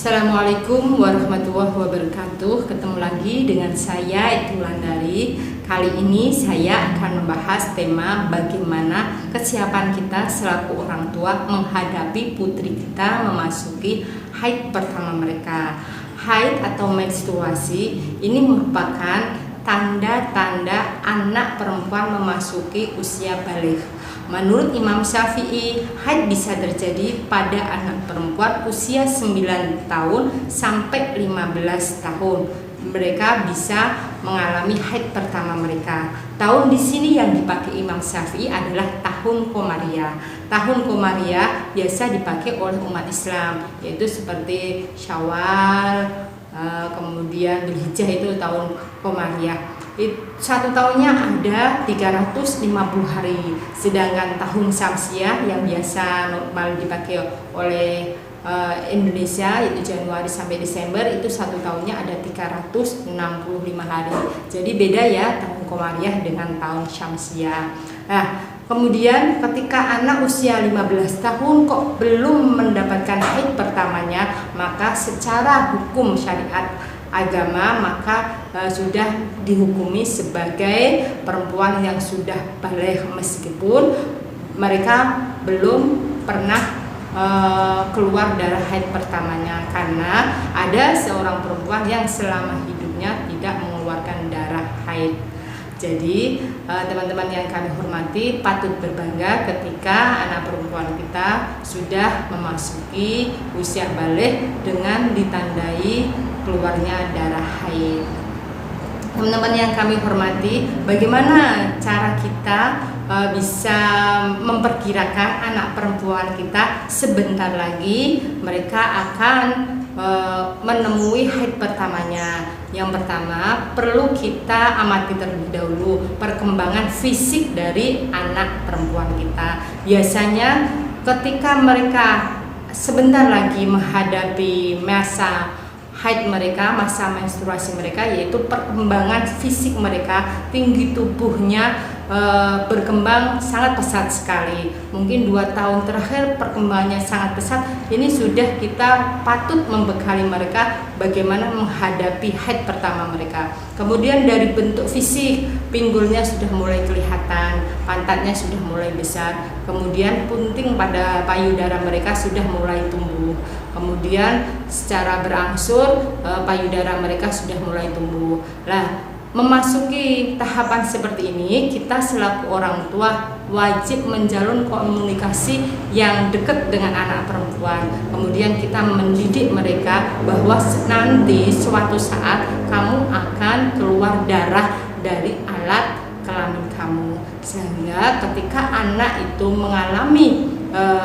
Assalamualaikum warahmatullahi wabarakatuh. Ketemu lagi dengan saya Itu Wulandari. Kali ini saya akan membahas tema bagaimana kesiapan kita selaku orang tua menghadapi putri kita memasuki haid pertama mereka. Haid atau menstruasi ini merupakan tanda-tanda anak perempuan memasuki usia baligh. Menurut Imam Syafi'i, haid bisa terjadi pada anak perempuan usia 9 tahun sampai 15 tahun. Mereka bisa mengalami haid pertama mereka. Tahun di sini yang dipakai Imam Syafi'i adalah tahun Komariah. Tahun Komariah biasa dipakai oleh umat Islam, yaitu seperti Syawal, kemudian Dzulhijjah itu tahun Komariah. Satu tahunnya ada 350 hari, sedangkan tahun Syamsiah yang biasa normal dipakai oleh Indonesia yaitu Januari sampai Desember, itu satu tahunnya ada 365 hari. Jadi beda ya tahun Komariah dengan tahun Syamsiah. Nah, kemudian ketika anak usia 15 tahun kok belum mendapatkan haid pertamanya, maka secara hukum syariat agama maka sudah dihukumi sebagai perempuan yang sudah baligh meskipun mereka belum pernah keluar darah haid pertamanya, karena ada seorang perempuan yang selama hidupnya tidak mengeluarkan darah haid. Jadi teman-teman yang kami hormati, patut berbangga ketika anak perempuan kita sudah memasuki usia baligh dengan ditandai keluarnya darah haid. Teman-teman yang kami hormati, bagaimana cara kita bisa memperkirakan anak perempuan kita sebentar lagi mereka akan menemui haid pertamanya? Yang pertama, perlu kita amati terlebih dahulu perkembangan fisik dari anak perempuan kita. Biasanya ketika mereka sebentar lagi menghadapi masa haid mereka, masa menstruasi mereka, yaitu perkembangan fisik mereka, tinggi tubuhnya berkembang sangat pesat sekali. Mungkin 2 tahun terakhir perkembangannya sangat pesat. Ini sudah kita patut membekali mereka bagaimana menghadapi haid pertama mereka. Kemudian dari bentuk fisik, pinggulnya sudah mulai kelihatan, pantatnya sudah mulai besar, kemudian punting pada payudara mereka sudah mulai tumbuh. Kemudian secara berangsur payudara mereka sudah mulai tumbuh. Nah, memasuki tahapan seperti ini, kita selaku orang tua wajib menjalin komunikasi yang dekat dengan anak perempuan. Kemudian kita mendidik mereka bahwa nanti suatu saat kamu akan keluar darah dari alat kelamin kamu, sehingga ketika anak itu mengalami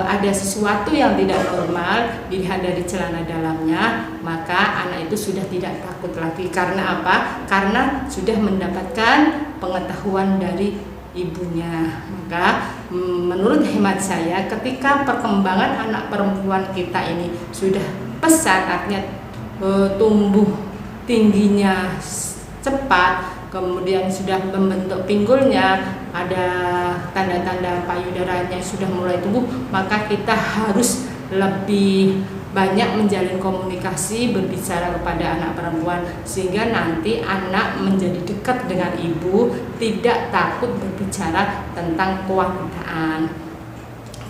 ada sesuatu yang tidak normal dilihat dari celana dalamnya, maka anak itu sudah tidak takut lagi. Karena apa? Karena sudah mendapatkan pengetahuan dari ibunya. Maka menurut hemat saya, ketika perkembangan anak perempuan kita ini sudah pesat, artinya tumbuh tingginya cepat, kemudian sudah membentuk pinggulnya, ada tanda-tanda payudaranya sudah mulai tumbuh, maka kita harus lebih banyak menjalin komunikasi, berbicara kepada anak perempuan, sehingga nanti anak menjadi dekat dengan ibu, tidak takut berbicara tentang kewanitaan.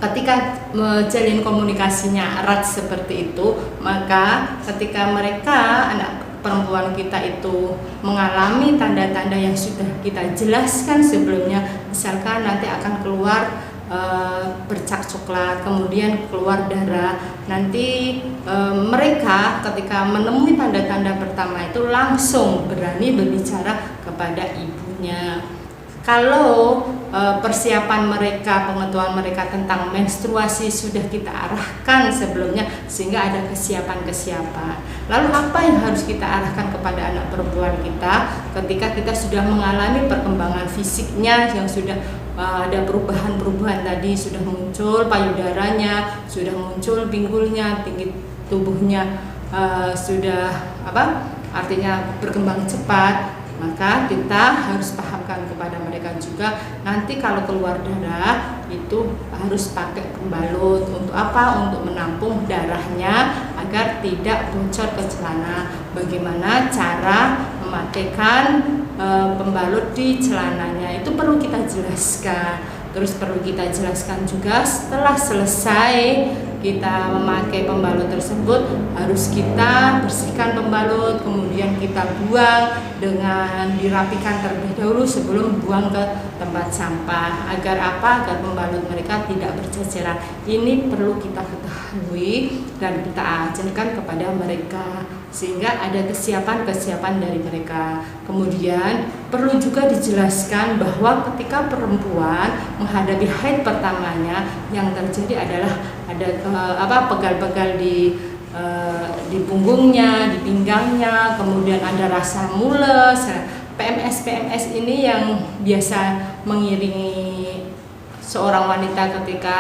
Ketika menjalin komunikasinya erat seperti itu, maka ketika mereka anak perempuan kita itu mengalami tanda-tanda yang sudah kita jelaskan sebelumnya, misalkan nanti akan keluar bercak coklat, kemudian keluar darah, nanti mereka ketika menemui tanda-tanda pertama itu langsung berani berbicara kepada ibunya. Kalau persiapan mereka, pengetahuan mereka tentang menstruasi sudah kita arahkan sebelumnya, sehingga ada kesiapan-kesiapan. Lalu apa yang harus kita arahkan kepada anak perempuan kita ketika kita sudah mengalami perkembangan fisiknya yang sudah ada perubahan-perubahan tadi, sudah muncul payudaranya, sudah muncul pinggulnya, tinggi tubuhnya sudah artinya berkembang cepat, maka kita harus pahamkan kepada mereka juga nanti kalau keluar darah itu harus pakai pembalut. Untuk apa? Untuk menampung darahnya agar tidak bocor ke celana. Bagaimana cara memakaikan pembalut di celananya, itu perlu kita jelaskan. Terus perlu kita jelaskan juga setelah selesai kita memakai pembalut tersebut, harus kita bersihkan pembalut, kemudian kita buang dengan dirapikan terlebih dahulu sebelum buang ke tempat sampah. Agar apa? Agar pembalut mereka tidak berceceran. Ini perlu kita ketahui dan kita ajarkan kepada mereka, sehingga ada kesiapan dari mereka. Kemudian perlu juga dijelaskan bahwa ketika perempuan menghadapi haid pertamanya, yang terjadi adalah ada pegal-pegal di punggungnya, di pinggangnya, kemudian ada rasa mules. PMS ini yang biasa mengiringi seorang wanita ketika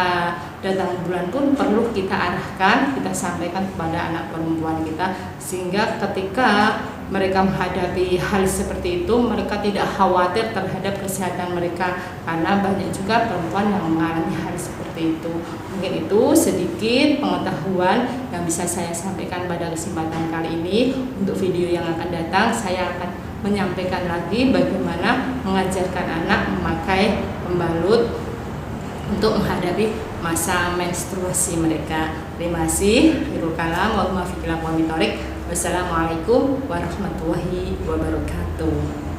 datang bulan pun perlu kita arahkan, kita sampaikan kepada anak perempuan kita, sehingga ketika mereka menghadapi hal seperti itu, mereka tidak khawatir terhadap kesehatan mereka, karena banyak juga perempuan yang mengalami hal seperti itu. Mungkin itu sedikit pengetahuan yang bisa saya sampaikan pada kesempatan kali ini. Untuk video yang akan datang, saya akan menyampaikan lagi bagaimana mengajarkan anak memakai pembalut untuk menghadapi masa menstruasi mereka. Terima kasih. Wassalamualaikum warahmatullahi wabarakatuh.